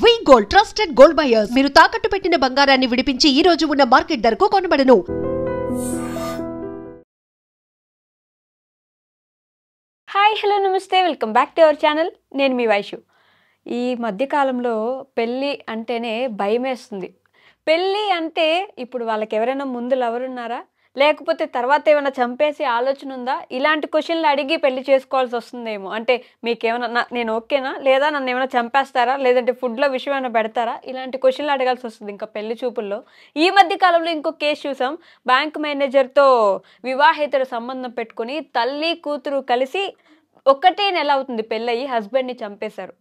వి gold trusted gold buyers మీరు తాకట్టు పెట్టిన బంగారాన్ని విడిపించి ఈ రోజు ఉన్న మార్కెట్ ధరకు కొనబడను. హాయ్ హలో నమస్తే welcome back to our channel. నేను మీ వైషు. ఈ మధ్యకాలంలో పెళ్ళి అంటేనే భయమేస్తుంది. పెళ్ళి అంటే ఇప్పుడు వాళ్ళకి ఎవరైనా ముందు లవరున్నారా, లేకపోతే తర్వాత ఏమైనా చంపేసి ఆలోచన ఉందా, ఇలాంటి క్వశ్చన్లు అడిగి పెళ్లి చేసుకోవాల్సి వస్తుందేమో. అంటే మీకేమైనా నేను ఓకేనా, లేదా నన్ను ఏమైనా చంపేస్తారా, లేదంటే ఫుడ్లో విషయం ఏమైనా పెడతారా, ఇలాంటి క్వశ్చన్లు అడగాల్సి వస్తుంది ఇంకా పెళ్లి చూపుల్లో. ఈ మధ్య కాలంలో ఇంకో కేసు చూసాం. బ్యాంక్ మేనేజర్తో వివాహేతర సంబంధం పెట్టుకుని తల్లి కూతురు కలిసి ఒక్కటే నెల అవుతుంది పెళ్ళయి హస్బెండ్ని చంపేశారు.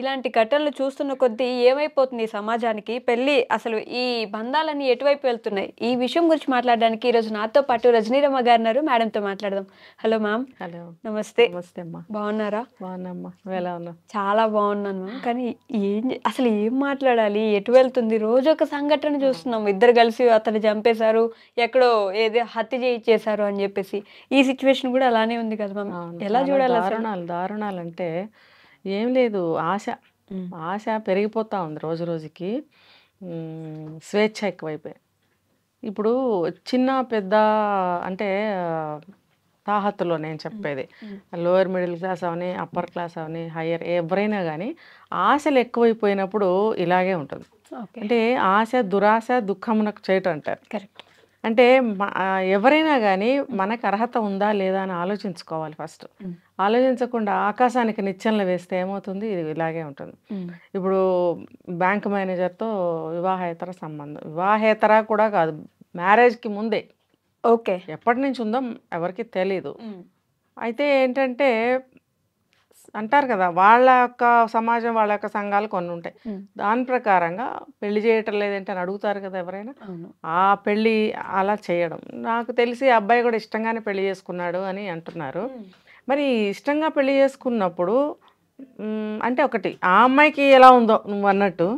ఇలాంటి ఘటనలు చూస్తున్న కొద్దీ ఏమైపోతుంది ఈ సమాజానికి, పెళ్ళి అసలు ఈ బంధాలన్నీ ఎటువైపు వెళ్తున్నాయి, ఈ విషయం గురించి మాట్లాడడానికి ఈరోజు నాతో పాటు రజనీరమ్మ గారు ఉన్నారు. మేడంతో మాట్లాడదాం. Hello ma'am. హలో, నమస్తే. నమస్తే అమ్మా. బాగున్నారా? బాగున్నామ్మా, నువ్వు ఎలా ఉన్నావు? చాలా బాగున్నాను మ్యామ్. కానీ అసలు ఏం మాట్లాడాలి, ఎటు వెళ్తుంది? రోజు ఒక సంఘటన చూస్తున్నాం. ఇద్దరు కలిసి అతను చంపేశారు, ఎక్కడో ఏదో హత్య చేయించేశారు అని చెప్పేసి. ఈ సిచ్యువేషన్ కూడా అలానే ఉంది కదా మ్యామ్. ఎలా చూడాలి? దారుణాలు అంటే ఏం లేదు, ఆశ పెరిగిపోతూ ఉంది రోజు రోజుకి. స్వేచ్ఛ ఎక్కువైపోయి ఇప్పుడు చిన్న పెద్ద అంటే తాహతులో నేను చెప్పేది లోయర్ మిడిల్ క్లాస్ అవని, అప్పర్ క్లాస్ అవని, హయ్యర్ ఎవరైనా కానీ ఆశలు ఎక్కువైపోయినప్పుడు ఇలాగే ఉంటుంది. అంటే ఆశ దురాశ దుఃఖమునకు చేయటం అంటారు. కరెక్ట్. అంటే ఎవరైనా కానీ మనకు అర్హత ఉందా లేదా అని ఆలోచించుకోవాలి ఫస్ట్. ఆలోచించకుండా ఆకాశానికి నిచ్చెనలు వేస్తే ఏమవుతుంది, ఇది ఇలాగే ఉంటుంది. ఇప్పుడు బ్యాంక్ మేనేజర్తో వివాహేతర సంబంధం, వివాహేతర కూడా కాదు, మ్యారేజ్కి ముందే. ఓకే. ఎప్పటి నుంచి ఉందో ఎవరికి తెలీదు. అయితే ఏంటంటే అంటారు కదా, వాళ్ళ యొక్క సమాజం వాళ్ళ యొక్క సంఘాలు కొన్ని ఉంటాయి. దాని ప్రకారంగా పెళ్లి చేయటం లేదంటే అని అడుగుతారు కదా ఎవరైనా. ఆ పెళ్ళి అలా చేయడం, నాకు తెలిసి అబ్బాయి కూడా ఇష్టంగానే పెళ్లి చేసుకున్నాడు అని అంటున్నారు. మరి ఇష్టంగా పెళ్లి చేసుకున్నప్పుడు అంటే ఒకటి ఆ అమ్మాయికి ఎలా ఉందో, నువ్వు అన్నట్టు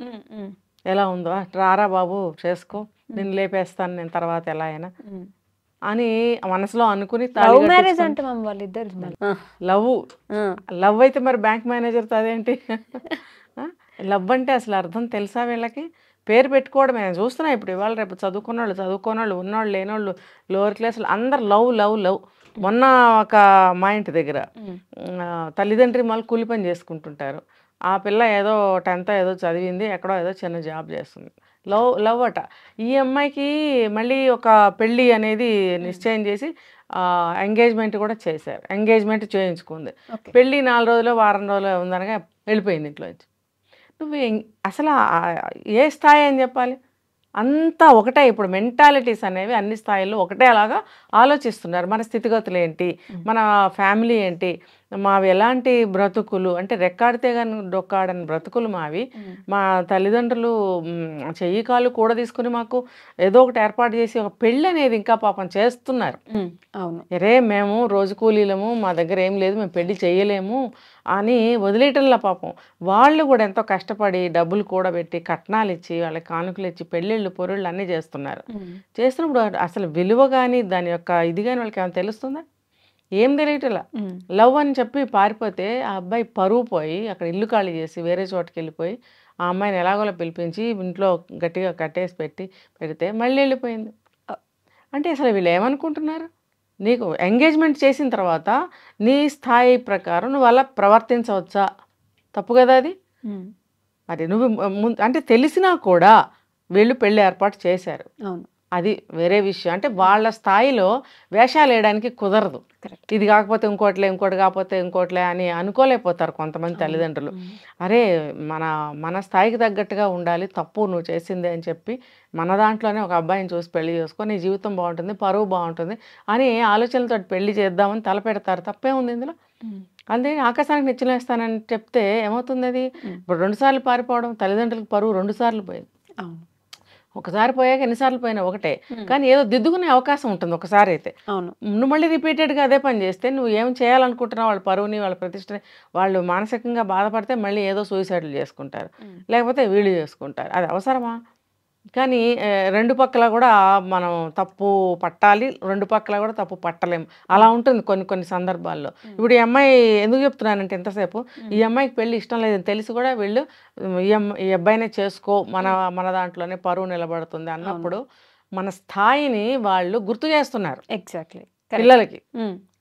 ఎలా ఉందో, రారా బాబు చేసుకో, నేను లేపేస్తాను నేను తర్వాత ఎలా అయినా అని మనసులో అనుకుని లవ్ అయితే మరి బ్యాంక్ మేనేజర్తో అదేంటి లవ్ అంటే అసలు అర్థం తెలుసా వీళ్ళకి? పేరు పెట్టుకోవడమే చూస్తున్నా ఇప్పుడు. ఇవాళ రేపు చదువుకోనోళ్ళు ఉన్నోళ్ళు లేనోళ్ళు లోవర్ క్లాసులు అందరు లవ్ లవ్ లవ్. మొన్న ఒక మా ఇంటి దగ్గర తల్లిదండ్రి మళ్ళీ కూలి పని చేసుకుంటుంటారు. ఆ పిల్ల ఏదో 10th ఏదో చదివింది, ఎక్కడో ఏదో చిన్న జాబ్ చేస్తుంది. లవ్ అట. ఈ అమ్మాయికి మళ్ళీ ఒక పెళ్ళి అనేది నిశ్చయం చేసి ఎంగేజ్మెంట్ కూడా చేశారు. ఎంగేజ్మెంట్ చేయించుకుంది. పెళ్ళి 4 రోజులు వారం రోజులు ఉందనగా వెళ్ళిపోయింది ఇంట్లో వచ్చి. నువ్వు అసలు ఏ స్థాయి అని చెప్పాలి? అంతా ఒకటే. ఇప్పుడు మెంటాలిటీస్ అనేవి అన్ని స్థాయిల్లో ఒకటే అలాగా ఆలోచిస్తున్నారు. మన స్థితిగతులు ఏంటి, మన ఫ్యామిలీ ఏంటి, మావి ఎలాంటి బ్రతుకులు అంటే రెక్కాడితే కానీ డొక్కాడని బ్రతుకులు మావి. మా తల్లిదండ్రులు చెయ్యి కాలు కూడా తీసుకుని మాకు ఏదో ఒకటి ఏర్పాటు చేసి ఒక పెళ్ళి అనేది ఇంకా పాపం చేస్తున్నారు. అవును, అరే మేము రోజు కూలీలము, మా దగ్గర ఏం లేదు, మేము పెళ్లి చేయలేము అని వదిలేయటంలా పాపం. వాళ్ళు కూడా ఎంతో కష్టపడి డబ్బులు కూడబెట్టి కట్నాలు ఇచ్చి వాళ్ళకి కానుకలు ఇచ్చి పెళ్ళిళ్ళు పొరుళ్ళు అన్నీ చేస్తున్నారు. చేస్తున్నప్పుడు అసలు విలువ కానీ దాని యొక్క ఇది కానీ వాళ్ళకి ఏమైనా తెలుస్తుందా? ఏం తెలియటలా. లవ్ అని చెప్పి పారిపోతే ఆ అబ్బాయి పరువు పోయి అక్కడ ఇల్లు ఖాళీ చేసి వేరే చోటుకి వెళ్ళిపోయి ఆ అమ్మాయిని ఎలాగోలా పిలిపించి ఇంట్లో గట్టిగా కట్టేసి పెడితే మళ్ళీ వెళ్ళిపోయింది. అంటే అసలు వీళ్ళు ఏమనుకుంటున్నారు? నీకు ఎంగేజ్మెంట్ చేసిన తర్వాత నీ స్థాయి ప్రకారం నువ్వు అలా ప్రవర్తించవచ్చా? తప్పు కదా అది. మరి నువ్వు అంటే తెలిసినా కూడా వీళ్ళు పెళ్ళి ఏర్పాటు చేశారు, అది వేరే విషయం. అంటే వాళ్ళ స్థాయిలో వేషాలు వేయడానికి కుదరదు. ఇది కాకపోతే ఇంకోట్లే, ఇంకోటి కాకపోతే ఇంకోట్లే అని అనుకోలేకపోతారు కొంతమంది తల్లిదండ్రులు. అరే మన స్థాయికి తగ్గట్టుగా ఉండాలి, తప్పు నువ్వు చేసిందే అని చెప్పి మన దాంట్లోనే ఒక అబ్బాయిని చూసి పెళ్లి చేసుకో, నీ జీవితం బాగుంటుంది, పరువు బాగుంటుంది అని ఆలోచనలతో పెళ్లి చేద్దామని తలపెడతారు. తప్పే ఉంది ఇందులో? అంతే. ఆకాశానికి నిచ్చలేస్తానని చెప్తే ఏమవుతుంది? అది ఇప్పుడు 2 సార్లు పారిపోవడం, తల్లిదండ్రులకు పరువు 2 సార్లు పోయింది. ఒకసారి పోయాక ఎన్నిసార్లు పోయినా ఒకటే, కానీ ఏదో దిద్దుకునే అవకాశం ఉంటుంది ఒకసారి అయితే. నువ్వు మళ్ళీ రిపీటెడ్గా అదే పని చేస్తే నువ్వు ఏం చేయాలనుకుంటున్నావు, వాళ్ళ పరువుని వాళ్ళ ప్రతిష్టని వాళ్ళు మానసికంగా బాధపడితే మళ్ళీ ఏదో సూసైడ్లు చేసుకుంటారు, లేకపోతే వీళ్ళు చేసుకుంటారు. అది అవసరమా? కానీ రెండు పక్కల కూడా మనం తప్పు పట్టాలి, రెండు పక్కల కూడా తప్పు పట్టలేము. అలా ఉంటుంది కొన్ని కొన్ని సందర్భాల్లో. ఇప్పుడు ఈ అమ్మాయి ఎందుకు చెప్తున్నానంటే ఎంతసేపు, ఈ అమ్మాయికి పెళ్ళి ఇష్టం లేదని తెలిసి కూడా వీళ్ళు ఈ అబ్బాయినే చేసుకో, మన మన దాంట్లోనే పరువు నిలబడుతుంది అన్నప్పుడు మన స్థాయిని వాళ్ళు గుర్తు చేస్తున్నారు ఎగ్జాక్ట్లీ పిల్లలకి.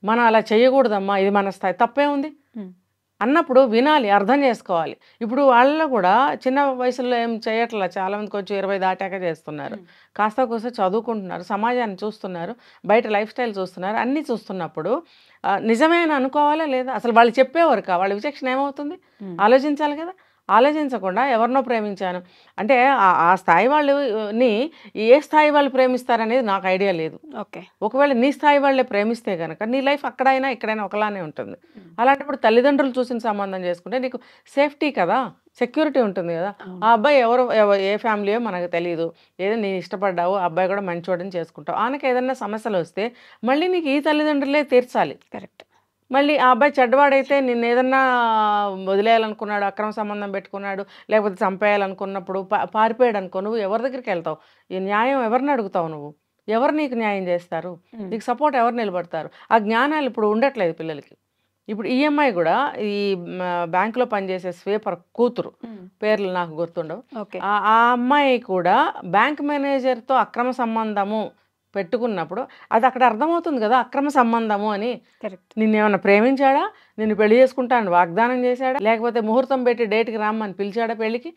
మనం అలా చేయకూడదమ్మా, ఇది మన స్థాయి, తప్పే ఉంది అన్నప్పుడు వినాలి, అర్థం చేసుకోవాలి. ఇప్పుడు వాళ్ళు కూడా చిన్న వయసులో ఏం చేయట్లా, చాలామంది కొంచెం 20 దాటాక చేస్తున్నారు. కాస్త కూస్త చదువుకుంటున్నారు, సమాజాన్ని చూస్తున్నారు, బయట లైఫ్ స్టైల్ చూస్తున్నారు, అన్నీ చూస్తున్నప్పుడు నిజమే అని అనుకోవాలా లేదా? అసలు వాళ్ళు చెప్పేవారు వాళ్ళ విచక్షణ ఏమవుతుంది? ఆలోచించాలి కదా. ఆలోచించకుండా ఎవరినో ప్రేమించాను అంటే ఆ స్థాయి వాళ్ళని ఏ స్థాయి వాళ్ళు ప్రేమిస్తారనేది నాకు ఐడియా లేదు. ఓకే, ఒకవేళ నీ స్థాయి వాళ్ళే ప్రేమిస్తే కనుక నీ లైఫ్ అక్కడైనా ఇక్కడైనా ఒకలానే ఉంటుంది. అలాంటప్పుడు తల్లిదండ్రులు చూసిన సంబంధం చేసుకుంటే నీకు సేఫ్టీ కదా, సెక్యూరిటీ ఉంటుంది కదా. ఆ అబ్బాయి ఏ ఫ్యామిలీయో మనకు తెలియదు, ఏదో నేను ఇష్టపడ్డావు, ఆ అబ్బాయి కూడా మంచివాడని చేసుకుంటావు. ఆయనకి ఏదైనా సమస్యలు వస్తే మళ్ళీ నీకు ఈ తల్లిదండ్రులే తీర్చాలి. కరెక్ట్. మళ్ళీ ఆ అబ్బాయి చెడ్డవాడైతే నిన్ను ఏదన్నా వదిలేయాలనుకున్నాడు, అక్రమ సంబంధం పెట్టుకున్నాడు, లేకపోతే చంపేయాలనుకున్నప్పుడు పారిపోయాడు అనుకో, నువ్వు ఎవరి దగ్గరికి వెళ్తావు? ఈ న్యాయం ఎవరిని అడుగుతావు? నువ్వు ఎవరు నీకు న్యాయం చేస్తారు? నీకు సపోర్ట్ ఎవరు నిలబడతారు? ఆ జ్ఞానాలు ఇప్పుడు ఉండట్లేదు పిల్లలకి. ఇప్పుడు ఈఎంఐ కూడా ఈ బ్యాంకులో పనిచేసే స్వీపర్ కూతురు, పేర్లు నాకు గుర్తుండవు, ఆ అమ్మాయి కూడా బ్యాంక్ మేనేజర్తో అక్రమ సంబంధము పెట్టుకున్నప్పుడు అది అక్కడ అర్థమవుతుంది కదా, అక్రమ సంబంధము అని. నిన్నేమన్నా ప్రేమించాడా? నిన్ను పెళ్లి చేసుకుంటానని వాగ్దానం చేశాడా? లేకపోతే ముహూర్తం పెట్టి డేట్కి రామ్మని పిలిచాడా పెళ్లికి?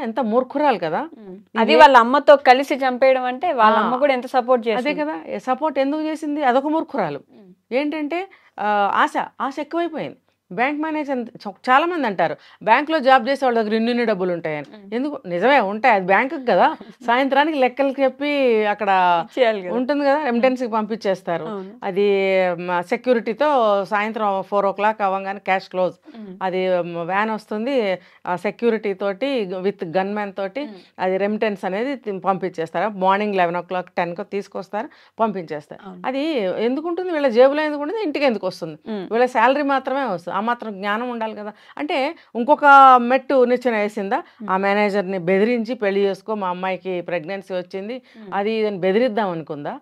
ఎంత మూర్ఖురాలు కదా. అది వాళ్ళ అమ్మతో కలిసి చంపేయడం అంటే వాళ్ళ అమ్మ కూడా ఎంత సపోర్ట్ చేసింది. అదే కదా, సపోర్ట్ ఎందుకు చేసింది? అదొక మూర్ఖురాలు. ఏంటంటే ఆశ ఎక్కువైపోయింది. బ్యాంక్ మేనేజర్ చాలా మంది అంటారు బ్యాంకులో జాబ్ చేసే వాళ్ళ దగ్గర ఇన్ని డబ్బులు ఉంటాయని. ఎందుకు? నిజమే ఉంటాయి, అది బ్యాంకు కదా. సాయంత్రానికి లెక్కలు చెప్పి అక్కడ ఉంటుంది కదా, రెమిటెన్స్కి పంపించేస్తారు. అది సెక్యూరిటీతో సాయంత్రం 4 o'clock అవ్వగానే క్యాష్ క్లోజ్. అది వ్యాన్ వస్తుంది సెక్యూరిటీ తోటి విత్ గన్ మ్యాన్ తోటి, అది రెమిటెన్స్ అనేది పంపించేస్తారు. మార్నింగ్ 11 o'clock 10 తీసుకొస్తారు, పంపించేస్తారు. అది ఎందుకు ఉంటుంది? వీళ్ళ జేబులో ఎందుకు ఉంటుంది? ఇంటికి ఎందుకు వస్తుంది? వీళ్ళ శాలరీ మాత్రమే వస్తుంది. మాత్రం జ్ఞానం ఉండాలి కదా. అంటే ఇంకొక మెట్టు నిచ్చెన వేసిందా, ఆ మేనేజర్ని బెదిరించి పెళ్లి చేసుకో, మా అమ్మాయికి ప్రెగ్నెన్సీ వచ్చింది అది ఇదని బెదిరిద్దాం అనుకుందా?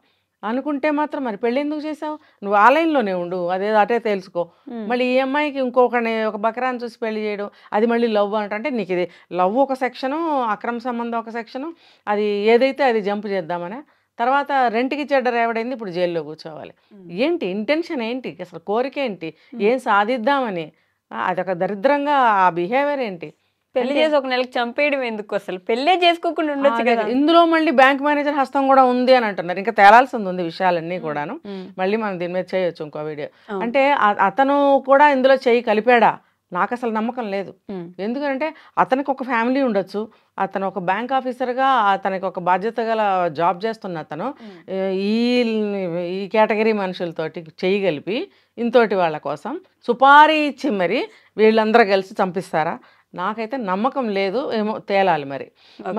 అనుకుంటే మాత్రం మరి పెళ్ళి ఎందుకు చేసావు? నువ్వు ఆ లైన్లోనే ఉండు, అదేదో అటే తెలుసుకో. మళ్ళీ ఈ అమ్మాయికి ఇంకొకని ఒక బకరాన్ని చూసి పెళ్లి చేయడం, అది మళ్ళీ లవ్ అంటే నీకు ఇది లవ్ ఒక సెక్షను, అక్రమ సంబంధం ఒక సెక్షను, అది ఏదైతే అది జంప్ చేద్దామనే. తర్వాత రెంట్కి చెడ్డ రేవడైంది, ఇప్పుడు జైల్లో కూర్చోవాలి. ఏంటి ఇంటెన్షన్? ఏంటి అసలు? కోరిక ఏంటి? ఏం సాధిద్దామని? అదొక దరిద్రంగా ఆ బిహేవియర్ ఏంటి? పెళ్లి చేసి ఒక నెలకి చంపేయడం ఎందుకు? అసలు పెళ్ళే చేసుకోకుండా ఉండొచ్చు కదా. ఇందులో మళ్ళీ బ్యాంక్ మేనేజర్ హస్తం కూడా ఉంది అని అంటున్నారు. ఇంకా తేలాల్సింది ఉంది విషయాలన్నీ కూడాను. మళ్ళీ మనం దీని మీద చేయొచ్చు ఇంకో వీడియో. అంటే అతను కూడా ఇందులో చేయి కలిపాడా? నాకు అసలు నమ్మకం లేదు. ఎందుకంటే అతనికి ఒక ఫ్యామిలీ ఉండొచ్చు, అతను ఒక బ్యాంక్ ఆఫీసర్గా అతనికి ఒక బాధ్యత గల జాబ్ చేస్తున్న అతను ఈ కేటగిరీ మనుషులతోటి చేయగలిపి ఇంతోటి వాళ్ళ కోసం సుపారీ ఇచ్చి మరి వీళ్ళందరూ కలిసి చంపిస్తారా? నాకైతే నమ్మకం లేదు. ఏమో తేలాలి మరి.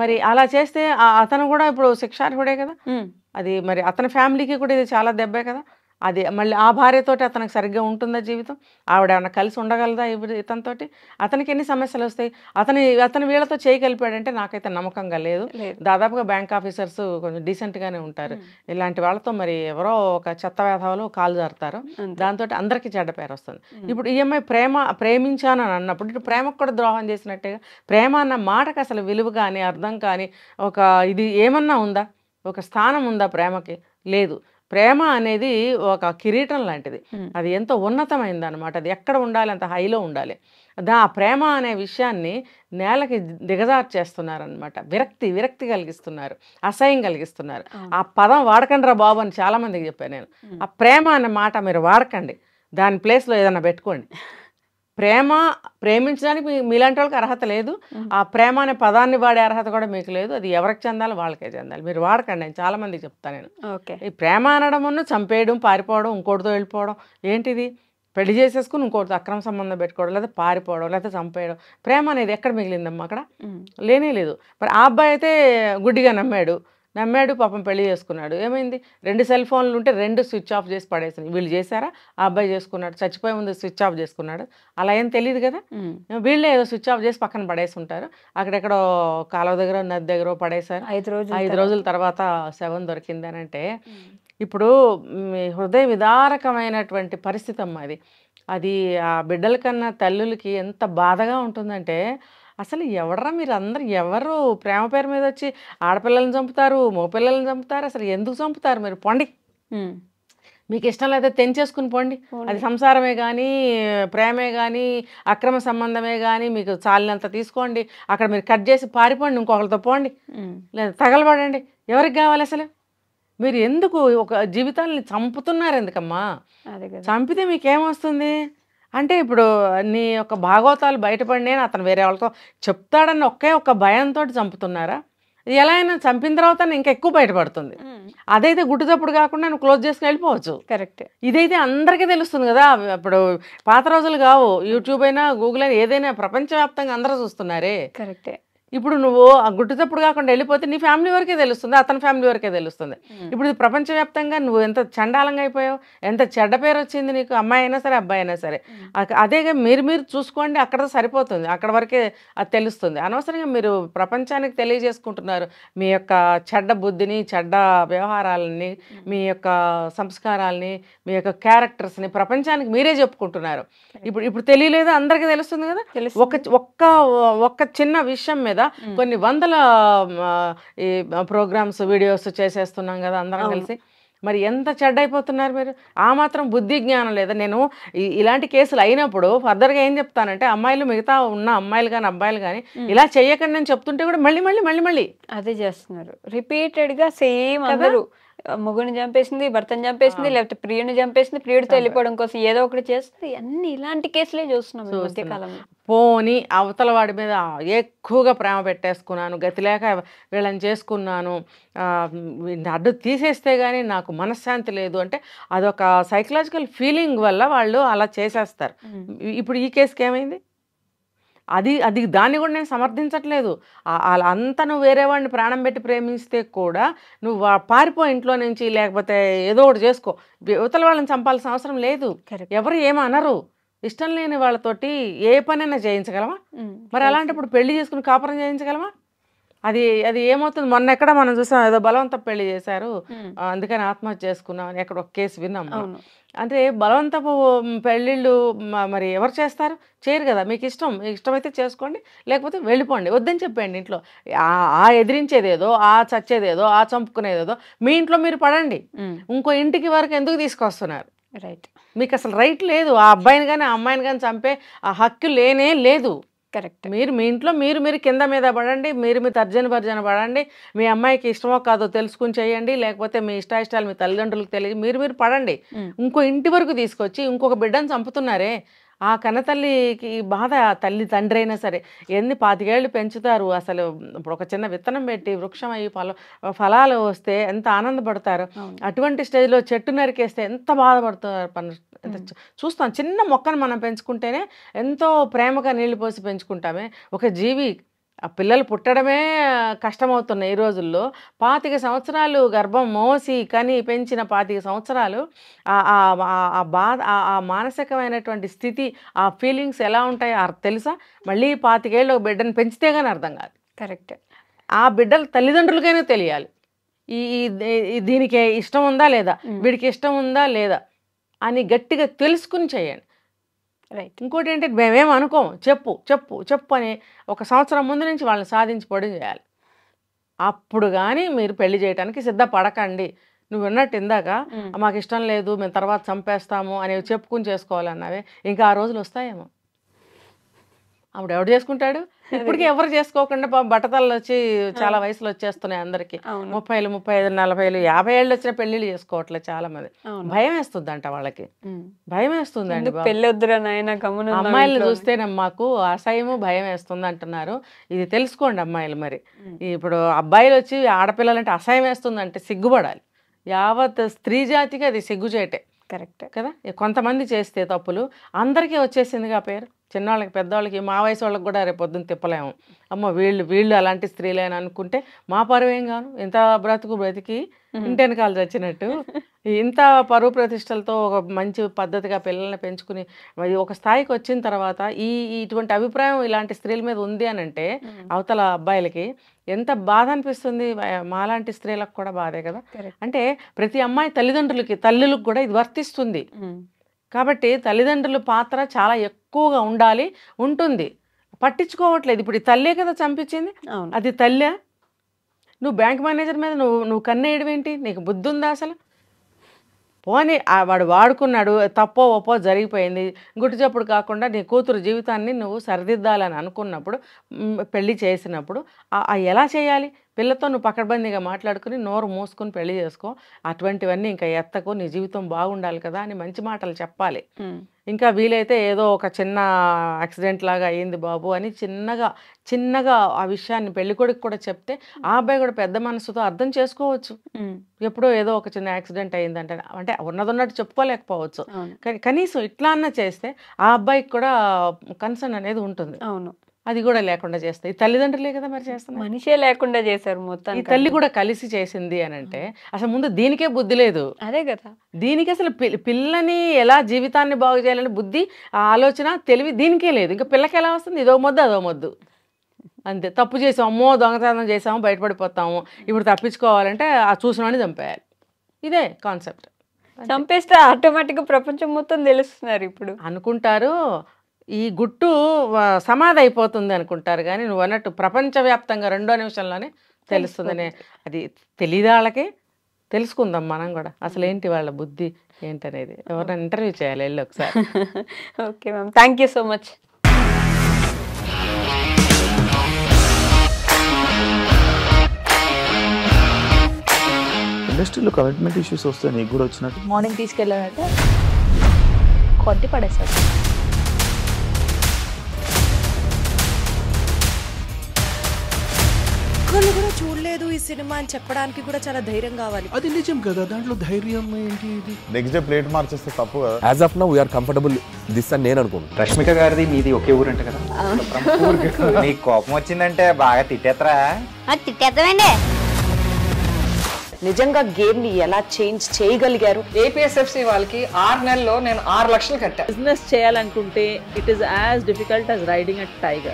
మరి అలా చేస్తే అతను కూడా ఇప్పుడు శిక్షార్హుడే కదా. అది మరి అతని ఫ్యామిలీకి కూడా ఇది చాలా దెబ్బే కదా. అది మళ్ళీ ఆ భార్యతోటి అతనికి సరిగ్గా ఉంటుందా జీవితం? ఆవిడ ఏమన్నా కలిసి ఉండగలదా ఇతనితోటి? అతనికి ఎన్ని సమస్యలు వస్తాయి? అతను వీళ్ళతో చేయగలిపాడంటే నాకైతే నమ్మకంగా లేదు. దాదాపుగా బ్యాంక్ ఆఫీసర్స్ కొంచెం డీసెంట్గానే ఉంటారు. ఇలాంటి వాళ్ళతో మరి ఎవరో ఒక చెత్త వేధవలు కాలు జారుతారు, దాంతో అందరికీ చెడ్డ పేరు వస్తుంది. ఇప్పుడు ఈఎంఐ ప్రేమించాను అని అన్నప్పుడు ఇటు ప్రేమకు కూడా ద్రోహం చేసినట్టుగా. ప్రేమ అన్న మాటకు అసలు విలువ కానీ అర్థం కానీ ఒక ఇది ఏమన్నా ఉందా? ఒక స్థానం ఉందా ప్రేమకి? లేదు. ప్రేమ అనేది ఒక కిరీటం లాంటిది, అది ఎంతో ఉన్నతమైంది అనమాట. అది ఎక్కడ ఉండాలి? అంత హైలో ఉండాలి. ఆ ప్రేమ అనే విషయాన్ని నేలకి దిగజార్చేస్తున్నారనమాట. విరక్తి కలిగిస్తున్నారు, అసహ్యం కలిగిస్తున్నారు. ఆ పదం వాడకండి రా బాబు అని చాలామందికి చెప్పాను నేను. ఆ ప్రేమ అనే మాట మీరు వాడకండి, దాని ప్లేస్లో ఏదైనా పెట్టుకోండి. ప్రేమించడానికి మీలాంటి వాళ్ళకి అర్హత లేదు. ఆ ప్రేమ అనే పదాన్ని వాడే అర్హత కూడా మీకు లేదు. అది ఎవరికి చెందాలి? వాళ్ళకే చెందాలి. మీరు వాడకండి. నేను చాలా మందికి చెప్తాను నేను. ఈ ప్రేమ అనడం, చంపేయడం, పారిపోవడం, ఇంకోటితో వెళ్ళిపోవడం ఏంటిది? పెళ్లి చేసేసుకుని ఇంకోటితో అక్రమ సంబంధం పెట్టుకోవడం, లేదా పారిపోవడం, లేదా చంపేయడం. ప్రేమ అనేది ఎక్కడ మిగిలిందమ్మా? అక్కడ లేనే లేదు. మరి ఆ అబ్బాయి అయితే గుడ్డిగా నమ్మాడు, నమ్మాడు, పాపం పెళ్లి చేసుకున్నాడు. ఏమైంది? 2 సెల్ ఫోన్లు ఉంటే 2 స్విచ్ ఆఫ్ చేసి పడేసాను. వీళ్ళు చేశారా? ఆ అబ్బాయి చేసుకున్నాడు, చచ్చిపోయే ముందు స్విచ్ ఆఫ్ చేసుకున్నాడు. అలా ఏం తెలియదు కదా. వీళ్ళే ఏదో స్విచ్ ఆఫ్ చేసి పక్కన పడేసి ఉంటారు. అక్కడెక్కడో కాలువ దగ్గర, నది దగ్గర పడేశారు. 5 రోజుల తర్వాత శవం దొరికిందనంటే ఇప్పుడు మీ హృదయ విదారకమైనటువంటి పరిస్థితి అమ్మ అది. అది ఆ బిడ్డల కన్నా తల్లులకి ఎంత బాధగా ఉంటుందంటే, అసలు ఎవడరా మీరు అందరు, ఎవరు ప్రేమ పేరు మీద వచ్చి ఆడపిల్లల్ని చంపుతారు, మగపిల్లల్ని చంపుతారు, అసలు ఎందుకు చంపుతారు మీరు? పొండి, మీకు ఇష్టం లేదా తెంచేసుకుని పోండి. అది సంసారమే కానీ, ప్రేమే కానీ, అక్రమ సంబంధమే కానీ, మీకు చాలినంత తీసుకోండి, అక్కడ మీరు కట్ చేసి పారిపోండి, ఇంకొకరితో పోండి, లేదా తగలబడండి. ఎవరికి కావాలి అసలు? మీరు ఎందుకు ఒక జీవితాలని చంపుతున్నారు? ఎందుకమ్మా చంపితే మీకేమొస్తుంది? అంటే ఇప్పుడు నీ యొక్క భాగవతాలు బయటపడినే అతను వేరే వాళ్ళతో చెప్తాడని ఒక్క భయంతో చంపుతున్నారా? ఎలా అయినా చంపిన తర్వాత ఇంకా ఎక్కువ బయటపడుతుంది. అదైతే గుట్టుచప్పుడు కాకుండా నువ్వు క్లోజ్ చేసుకుని వెళ్ళిపోవచ్చు. కరెక్ట్. ఇదైతే అందరికీ తెలుస్తుంది కదా. ఇప్పుడు పాత రోజులు కావు, యూట్యూబ్ అయినా గూగుల్ అయినా ఏదైనా ప్రపంచవ్యాప్తంగా అందరూ చూస్తున్నారే. కరెక్టే. ఇప్పుడు నువ్వు ఆ గుట్టుచప్పుడు కాకుండా వెళ్ళిపోతే నీ ఫ్యామిలీ వరకే తెలుస్తుంది, అతని ఫ్యామిలీ వరకే తెలుస్తుంది. ఇప్పుడు ఇది ప్రపంచవ్యాప్తంగా నువ్వు ఎంత చండాలంగా అయిపోయావు, ఎంత చెడ్డ పేరు వచ్చింది నీకు, అమ్మాయి అయినా సరే అబ్బాయి అయినా సరే. అదేగా మీరు చూసుకోండి, అక్కడ సరిపోతుంది, అక్కడ వరకే అది తెలుస్తుంది. అనవసరంగా మీరు ప్రపంచానికి తెలియజేసుకుంటున్నారు మీ యొక్క చెడ్డ బుద్ధిని, చెడ్డ వ్యవహారాలని, మీ యొక్క సంస్కారాలని, మీ యొక్క క్యారెక్టర్స్ని ప్రపంచానికి మీరే చెప్పుకుంటున్నారు. ఇప్పుడు తెలియలేదా? అందరికీ తెలుస్తుంది కదా. ఒక్క చిన్న విషయం మీద కొన్ని వందల ఈ ప్రోగ్రామ్స్, వీడియోస్ చేసేస్తున్నాం కదా అందరం కలిసి. మరి ఎంత చెడ్డైపోతున్నారు మీరు? ఆ మాత్రం బుద్ధి జ్ఞానం లేదా? నేను ఇలాంటి కేసులు అయినప్పుడు ఫర్దర్గా ఏం చెప్తానంటే, అమ్మాయిలు, మిగతా ఉన్న అమ్మాయిలు కానీ అబ్బాయిలు కానీ ఇలా చేయకండి అని చెప్తుంటే కూడా మళ్ళీ అదే చేస్తున్నారు రిపీటెడ్గా. సేమ్ అందరూ మొగుడిని చంపేసింది, భర్తను చంపేసింది, లేకపోతే ప్రియుని చంపేసింది, ప్రియుడితో వెళ్ళిపోవడం కోసం ఏదో ఒకటి చేస్తుంది. అన్ని ఇలాంటి కేసులే చూస్తున్నాం ఈ మధ్యకాలంలో. పోని అవతల వాడి మీద ఎక్కువగా ప్రేమ పెట్టేసుకున్నాను, గతి లేక వీళ్ళని చేసుకున్నాను, అడ్డు తీసేస్తే కానీ నాకు మనశ్శాంతి లేదు అంటే అదొక సైకలాజికల్ ఫీలింగ్ వల్ల వాళ్ళు అలా చేసేస్తారు. ఇప్పుడు ఈ కేసుకి ఏమైంది? అది దాన్ని కూడా నేను సమర్థించట్లేదు. అంతా నువ్వు వేరే వాడిని ప్రాణం పెట్టి ప్రేమిస్తే కూడా నువ్వు పారిపో ఇంట్లో నుంచి, లేకపోతే ఏదో ఒకటి చేసుకో. యువతల వాళ్ళని చంపాల్సిన అవసరం లేదు. ఎవరు ఏమనరు. ఇష్టం లేని వాళ్ళతోటి ఏ పనైనా చేయించగలమా? మరి అలాంటప్పుడు పెళ్లి చేసుకుని కాపురం చేయించగలమా? అది ఏమవుతుంది? మొన్న ఎక్కడ మనం చూసాం, ఏదో బలవంత పెళ్లి చేశారు, అందుకని ఆత్మహత్య చేసుకున్నాం అని ఎక్కడ ఒక కేసు విన్నాం. అంటే బలవంతపు పెళ్ళిళ్ళు మరి ఎవరు చేస్తారు? చేయరు కదా. మీకు ఇష్టమైతే చేసుకోండి, లేకపోతే వెళ్ళిపోండి, వద్దని చెప్పండి. ఇంట్లో ఆ ఎదిరించేదేదో, ఆ చచ్చేదేదో, ఆ చంపుకునేదేదో మీ ఇంట్లో మీరు పడండి. ఇంకో ఇంటికి వరకు ఎందుకు తీసుకొస్తున్నారు? రైట్. మీకు అసలు రైట్ లేదు. ఆ అబ్బాయిని కానీ ఆ అమ్మాయిని కానీ చంపే ఆ హక్కు లేనే లేదు. కరెక్ట్. మీరు మీ ఇంట్లో మీరు కింద మీద పడండి, మీరు తర్జన పడండి, మీ అమ్మాయికి ఇష్టమో కాదో తెలుసుకుని చేయండి, లేకపోతే మీ ఇష్టాలు మీ తల్లిదండ్రులకు తెలియదు, మీరు పడండి. ఇంకో ఇంటి వరకు తీసుకొచ్చి ఇంకొక బిడ్డను చంపుతున్నారే, ఆ కన్నతల్లికి బాధ. తల్లి తండ్రి అయినా సరే ఎన్ని 25 ఏళ్ళు పెంచుతారు. అసలు ఇప్పుడు ఒక చిన్న విత్తనం పెట్టి వృక్షం అయ్యి ఫలాలు వస్తే ఎంత ఆనందపడతారు. అటువంటి స్టేజ్లో చెట్టు నరికేస్తే ఎంత బాధపడుతారు. చూస్తాం. చిన్న మొక్కను మనం పెంచుకుంటేనే ఎంతో ప్రేమగా నీళ్లు పోసి పెంచుకుంటామే. ఒక జీవి ఆ పిల్లలు పుట్టడమే కష్టమవుతున్నాయి ఈ రోజుల్లో. 25 సంవత్సరాలు గర్భం మోసి కని పెంచిన 25 సంవత్సరాలు ఆ బాధ, ఆ మానసికమైనటువంటి స్థితి, ఆ ఫీలింగ్స్ ఎలా ఉంటాయో తెలుసా? మళ్ళీ 25 ఏళ్ళు ఒక బిడ్డను పెంచితే కానీ అర్థం కాదు. కరెక్ట్. ఆ బిడ్డల తల్లిదండ్రులకైనా తెలియాలి దీనికి ఇష్టం ఉందా లేదా, వీడికి ఇష్టం ఉందా లేదా అని గట్టిగా తెలుసుకుని చేయండి. రైట్. ఇంకోటి ఏంటంటే మేమేం అనుకోం, చెప్పు అని 1 సంవత్సరం ముందు నుంచి వాళ్ళని సాధించి చేయాలి. అప్పుడు కానీ మీరు పెళ్లి చేయడానికి సిద్ధపడకండి. నువ్వు విన్నట్టు ఇందాక మాకు ఇష్టం లేదు, మేము తర్వాత చంపేస్తాము అనేవి చెప్పుకుని చేసుకోవాలన్నావే, ఇంకా ఆ రోజులు వస్తాయేమో. అప్పుడు ఎవడు చేసుకుంటాడు? ఇప్పటికీ ఎవరు చేసుకోకుండా బట్టతలు వచ్చి చాలా వయసులో వచ్చేస్తున్నాయి అందరికి. 30, 35, 40, 50 ఏళ్ళు వచ్చిన పెళ్లిళ్ళు చేసుకోవట్లేదు చాలా మంది. భయం వేస్తుందంట వాళ్ళకి, భయం వేస్తుందండి. అమ్మాయిలు చూస్తేనే మాకు అసహ్యము, భయం వేస్తుంది అంటున్నారు. ఇది తెలుసుకోండి అమ్మాయిలు. మరి ఇప్పుడు అబ్బాయిలు వచ్చి ఆడపిల్లలంటే అసహ్యం వేస్తుందంటే సిగ్గుపడాలి. యావత్ స్త్రీ జాతికి అది సిగ్గుచేటే. కరెక్ట్ కదా. కొంతమంది చేస్తే తప్పులు అందరికీ వచ్చేసిందిగా పేరు. చిన్నవాళ్ళకి పెద్దవాళ్ళకి మా వయసు వాళ్ళకి కూడా రేపు పొద్దున్న తిప్పలేము. అమ్మ వీళ్ళు అలాంటి స్త్రీలే అని అనుకుంటే మా పరువేం గాను, ఇంత బ్రతికి ఇంటెనకాలు చచ్చినట్టు ఇంత పరువు ప్రతిష్టలతో ఒక మంచి పద్ధతిగా పిల్లల్ని పెంచుకుని ఒక స్థాయికి వచ్చిన తర్వాత ఇటువంటి అభిప్రాయం ఇలాంటి స్త్రీల మీద ఉంది అని అంటే అవతల అబ్బాయిలకి ఎంత బాధ అనిపిస్తుంది. మాలాంటి స్త్రీలకు కూడా బాధే కదా. అంటే ప్రతి అమ్మాయి తల్లులకు కూడా ఇది వర్తిస్తుంది. కాబట్టి తల్లిదండ్రుల పాత్ర చాలా ఎక్కువగా ఉంటుంది. పట్టించుకోవట్లేదు. ఇప్పుడు ఈ తల్లే కదా చంపించింది, అది తల్లే. నువ్వు బ్యాంక్ మేనేజర్ మీద నువ్వు కన్నేయడం ఏంటి? నీకు బుద్ధి ఉందా అసలు? పోనీ వాడు వాడుకున్నాడు, తప్పో ఒప్పో జరిగిపోయింది. గుట్టుచప్పుడు కాకుండా నీ కూతురు జీవితాన్ని నువ్వు సరిదిద్దాలని అనుకున్నప్పుడు, పెళ్లి చేసినప్పుడు ఎలా చేయాలి? పిల్లతో నువ్వు పకడ్బందీగా మాట్లాడుకుని నోరు మూసుకుని పెళ్లి చేసుకో. అటువంటివన్నీ ఇంకా ఎత్తకు, నీ జీవితం బాగుండాలి కదా అని మంచి మాటలు చెప్పాలి. ఇంకా వీలైతే ఏదో ఒక చిన్న యాక్సిడెంట్ లాగా అయ్యింది బాబు అని చిన్నగా ఆ విషయాన్ని పెళ్ళికొడుకు కూడా చెప్తే ఆ అబ్బాయి కూడా పెద్ద మనసుతో అర్థం చేసుకోవచ్చు. ఎప్పుడో ఏదో ఒక చిన్న యాక్సిడెంట్ అయ్యిందంటే అంటే ఉన్నట్టు చెప్పుకోలేకపోవచ్చు, కానీ కనీసం ఇట్లా అన్నా చేస్తే ఆ అబ్బాయికి కూడా కన్సర్న్ అనేది ఉంటుంది. అవును, అది కూడా లేకుండా చేస్తాయి. తల్లిదండ్రులే కదా మరి చేస్తున్నారు. మనిషే లేకుండా చేశారు మొత్తం. ఈ తల్లి కూడా కలిసి చేసింది అని అంటే అసలు ముందు దీనికే బుద్ధి లేదు. అదే కదా, దీనికి అసలు పిల్లని ఎలా జీవితాన్ని బాగు చేయాలని బుద్ధి, ఆలోచన, తెలివి దీనికే లేదు. ఇంకా పిల్లకి ఎలా వస్తుంది? ఇదో మొద్దు అదో మొద్దు అంతే. తప్పు చేసాము, అమ్మో దొంగతనం చేసాము, బయటపడిపోతాము. ఇప్పుడు తప్పించుకోవాలంటే ఆ చూసినవాడిని చంపేయాలి. ఇదే కాన్సెప్ట్. చంపేస్తే ఆటోమేటిక్గా ప్రపంచం మొత్తం తెలుస్తున్నారు ఇప్పుడు అనుకుంటారు. ఈ గుట్టు సమాధి అయిపోతుంది అనుకుంటారు, కానీ నువ్వు అన్నట్టు ప్రపంచవ్యాప్తంగా 2వ నిమిషంలోనే తెలుస్తుందనే అది తెలియదు వాళ్ళకి. తెలుసుకుందాం మనం కూడా అసలు ఏంటి వాళ్ళ బుద్ధి ఏంటనేది. ఎవరైనా ఇంటర్వ్యూ చేయాలి వెళ్ళి ఒకసారి. Okay ma'am, thank you so much. ఇండస్ట్రీలో కమిట్మెంట్ ఇష్యూస్ వస్తే నీకు కూడా వచ్చినట్టు? మార్నింగ్ తీసుకెళ్ళాడంటే కొట్టి పడేసాడు. ఒక్కళ్ళు కూడా చూడలేదు ఈ సినిమా అని చెప్పడానికి కూడా చాలా ధైర్యం కావాలి. అది నిజం కదా, దాంట్లో ధైర్యం ఏంటి? ఇది నెక్స్ట్ డే ప్లేట్ మార్చేస్తే తప్పు కదా. As of now we are comfortable this అని నేను అనుకుంటున్నాను. రష్మిక గారిది మీది ఒకే ఊరు అంట కదా. నీకు కోపం వచ్చిందంటే బాగా తిట్టేత్తరా? తిట్టేద్దామండి. నిజంగా గేమ్ ని ఎలా చేంజ్ చేయగలిగారు? ఏపీఎస్ఎఫ్సి వాళ్ళకి 6 నెలల్లో నేను 6 లక్షలు కట్టా. బిజినెస్ చేయాలనుకుంటే it is as difficult as riding a tiger.